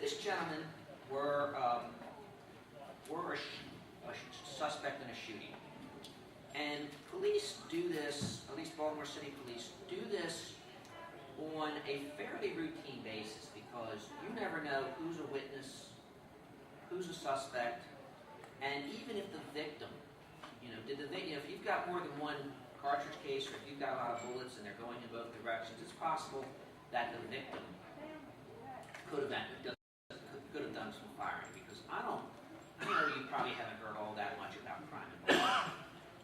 this gentleman were a suspect in a shooting. And police do this, at least Baltimore City Police, do this on a fairly routine basis because you never know who's a witness, who's a suspect, and even if the victim, if you've got more than one cartridge case or if you've got a lot of bullets and they're going in both directions, it's possible that the victim could have done some firing because I know you probably haven't heard all that much about crime and violence,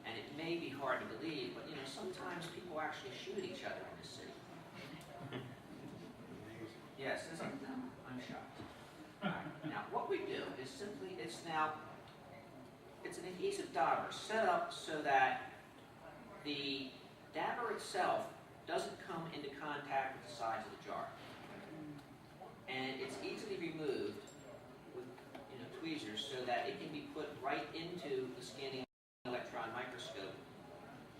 and it may be hard to believe, but sometimes people actually shoot each other in this city. Yes, isn't it? I'm shocked. Right. Now, what we do is simply, it's an adhesive dauber set up so that the dabber itself doesn't come into contact with the sides of the jar. And it's easily removed with tweezers so that it can be put right into the scanning electron microscope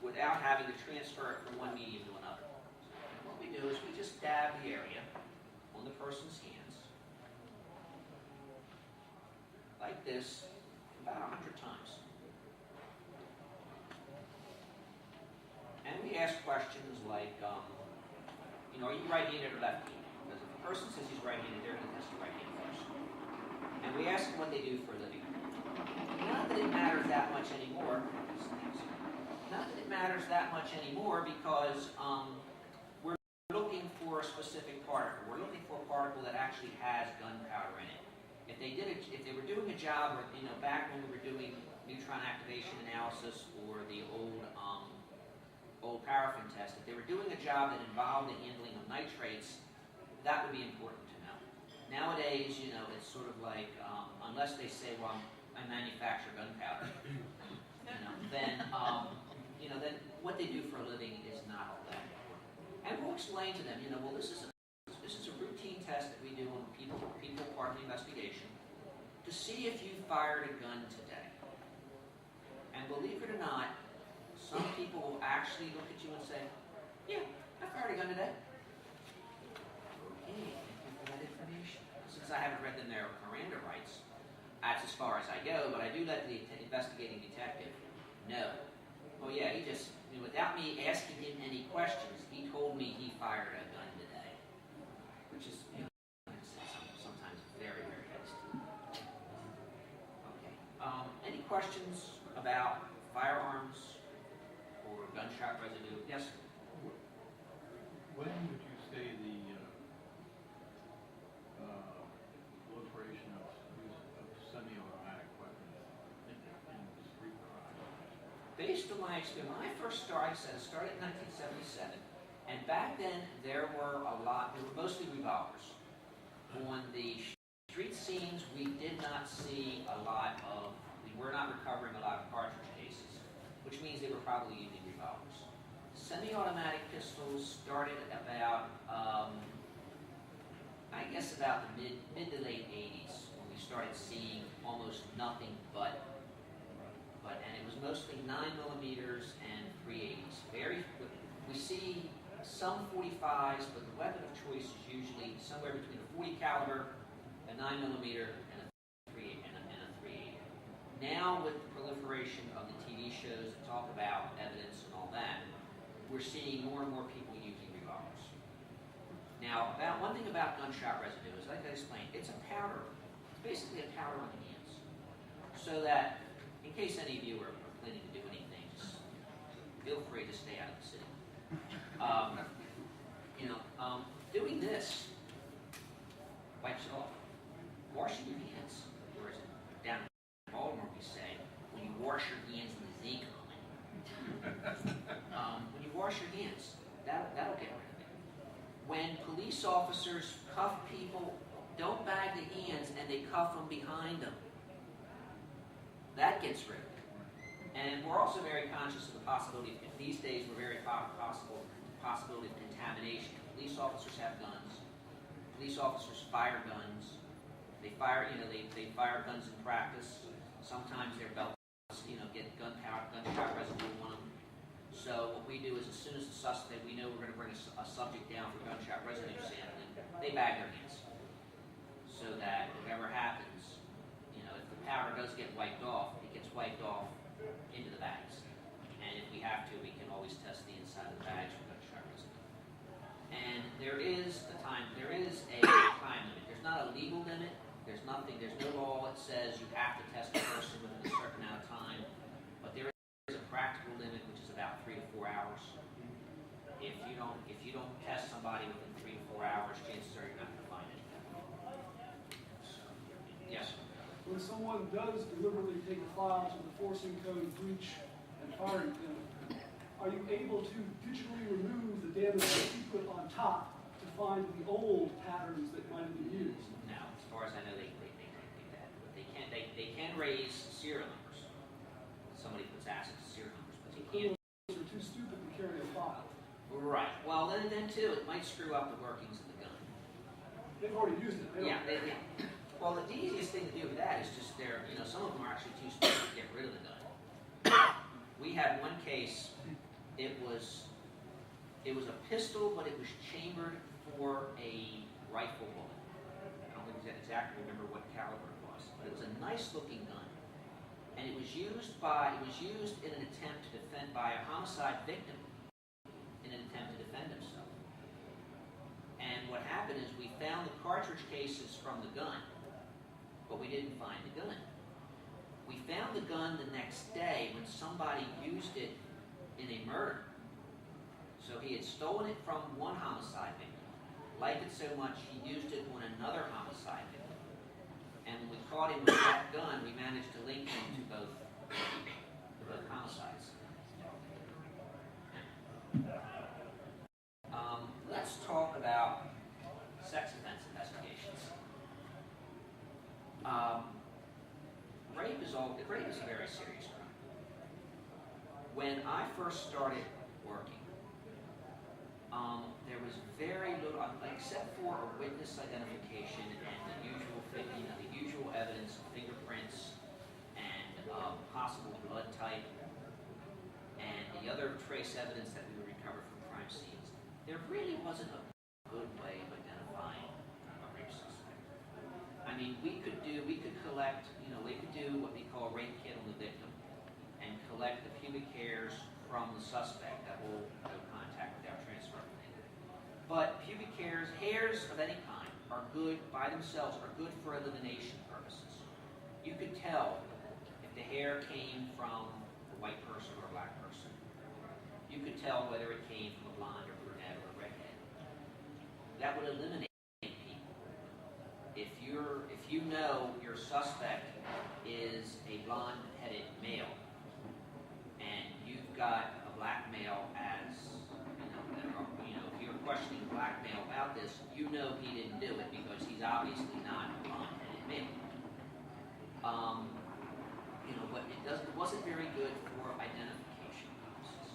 without having to transfer it from one medium to another. And what we do is we just dab the area on the person's hands like this about 100 times. And we ask questions like, are you right-handed or left-handed? Because if a person says he's right-handed, they're going to test the right hand first. And we ask them what they do for a living. Not that it matters that much anymore. Not that it matters that much anymore because we're looking for a specific particle. We're looking for a particle that actually has gunpowder in it. If they were doing a job, back when we were doing neutron activation analysis or the old paraffin test, if they were doing a job that involved the handling of nitrates, that would be important to know. Nowadays, it's sort of like, unless they say, well, I manufacture gunpowder, then what they do for a living is not all that important. And we'll explain to them, well, this is a routine test that we do on people part of the investigation to see if you fired a gun today. And believe it or not, some people will actually look at you and say, yeah, I fired a gun today. Okay, thank you for that information. Since I haven't read them their Miranda rights, that's as far as I go, but I do let the investigating detective know. Oh yeah, he just, without me asking him any questions, he told me he fired a gun today. Which is, sometimes very, very hasty. Okay. Any questions about firearms or gunshot residue? Yes? When would you say the proliferation of use of semi-automatic weapons in street crime? Based on my experience, when I first started, I started in 1977, and back then there were mostly revolvers. On the street scenes, we did not see we were not recovering a lot of cartridge cases, which means they were probably using revolvers. Semi-automatic pistols started about, I guess about the mid to late 80s, when we started seeing almost nothing but and it was mostly 9mm and 380s. We see some 45s, but the weapon of choice is usually somewhere between a 40 caliber, a 9mm, and a 380. Now, with the proliferation of the TV shows that talk about evidence and all that, we're seeing more and more people using revolvers. Now, one thing about gunshot residue is, like I explained, it's a powder. It's basically a powder on the hands. So that, in case any of you are planning to do anything, just feel free to stay out of the city. Doing this wipes it off. Washing your hands, whereas down in Baltimore we say, when you wash your hands in the zinc line. When you wash your hands, that'll get rid of it. When police officers cuff people, don't bag the hands and they cuff them behind them. That gets rid of it. And we're also very conscious of the possibility, these days we're very possibility of contamination. Police officers have guns. Police officers fire guns. They fire guns in practice. Sometimes their belts, get gunshot residue on them. So what we do is, as soon as the suspect, we know we're going to bring a subject down for gunshot residue sampling, they bag their hands so that does get wiped off, it gets wiped off into the bags. And if we have to, we can always test the inside of the bags for gunshot risk. And there is a time limit. There's not a legal limit. There's no law that says you have to test a person within a certain amount of time. But there is a practical limit, which is about 3 to 4 hours. If you don't test somebody within 3 to 4 hours, chances are you're not going to find anything. So, yes. When someone does deliberately take a file to the forcing code breach and firing pin, are you able to digitally remove the damage that you put on top to find the old patterns that might have been used? No, as far as I know, they can't do that. They can raise serial numbers. Somebody puts acid to serial numbers, but they can't. Criminals are too stupid to carry a file. Right. Well, then too, it might screw up the workings of the gun. They've already used it. Yeah. Well, the easiest thing to do with that is just some of them are actually too stupid to get rid of the gun. We had one case. It was a pistol, but it was chambered for a rifle bullet. I don't exactly remember what caliber it was, but it was a nice-looking gun, and it was used in an attempt to defend by a homicide victim in an attempt to defend himself. And what happened is we found the cartridge cases from the gun, but we didn't find the gun. We found the gun the next day when somebody used it in a murder. So he had stolen it from one homicide victim, liked it so much he used it on another homicide victim. And when we caught him with that gun, we managed to link him to both homicides. Let's talk about sex offense investigations. Rape is a very serious crime. When I first started working, there was very little, except for a witness identification and the usual evidence of fingerprints and possible blood type, and the other trace evidence that we would recover from crime scenes. There really wasn't a good way of identifying a rape suspect. I mean, we could collect, we could do what we call a rape kit on the victim and collect the pubic hairs from the suspect that will no contact without transferring anything. But pubic hairs of any kind are good by themselves, are good for elimination purposes. You could tell if the hair came from a white person or a black person. You could tell whether it came from a blonde or brunette or a redhead. That would eliminate people. If you know your suspect is a blonde-headed male, and you've got a black male as, if you're questioning a black male about this, you know he didn't do it because he's obviously not a blonde-headed male. But it wasn't very good for identification purposes.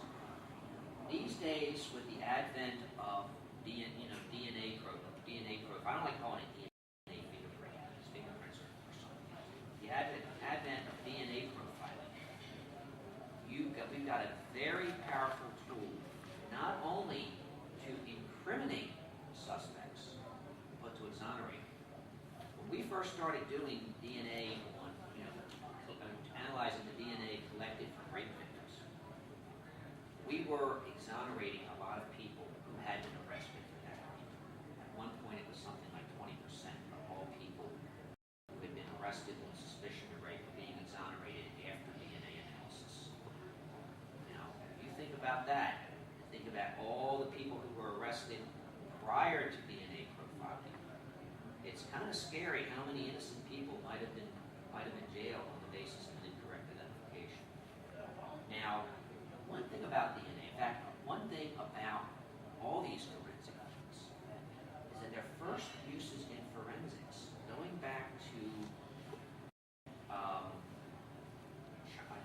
These days, with the advent of DNA profile, I don't like calling it DNA fingerprint, because fingerprints are something else. The advent of DNA profiling, we've got a very powerful tool, not only to incriminate suspects, but to exonerate them. When we first started doing DNA analyzing the DNA collected from rape victims, we were exonerating a lot of people who had been arrested for that crime. At one point, it was something like 20% of all people who had been arrested on suspicion of rape were being exonerated after DNA analysis. Now, if you think about that, think about all the people who were arrested prior to DNA profiling. It's kind of scary how many innocent people might have been jailed on the basis of an incorrect identification. Now, one thing about DNA, in fact, one thing about all these forensic methods is that their first uses in forensics, going back to, I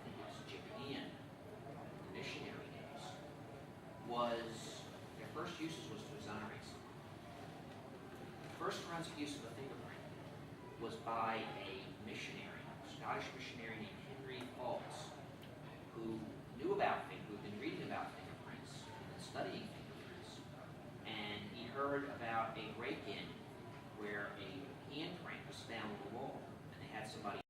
think it was Japan, the missionary days, their first uses was to exonerate someone. The first forensic use of a fingerprint was by a missionary, a Scottish missionary named Henry Faults, who'd been reading about fingerprints and studying fingerprints, and he heard about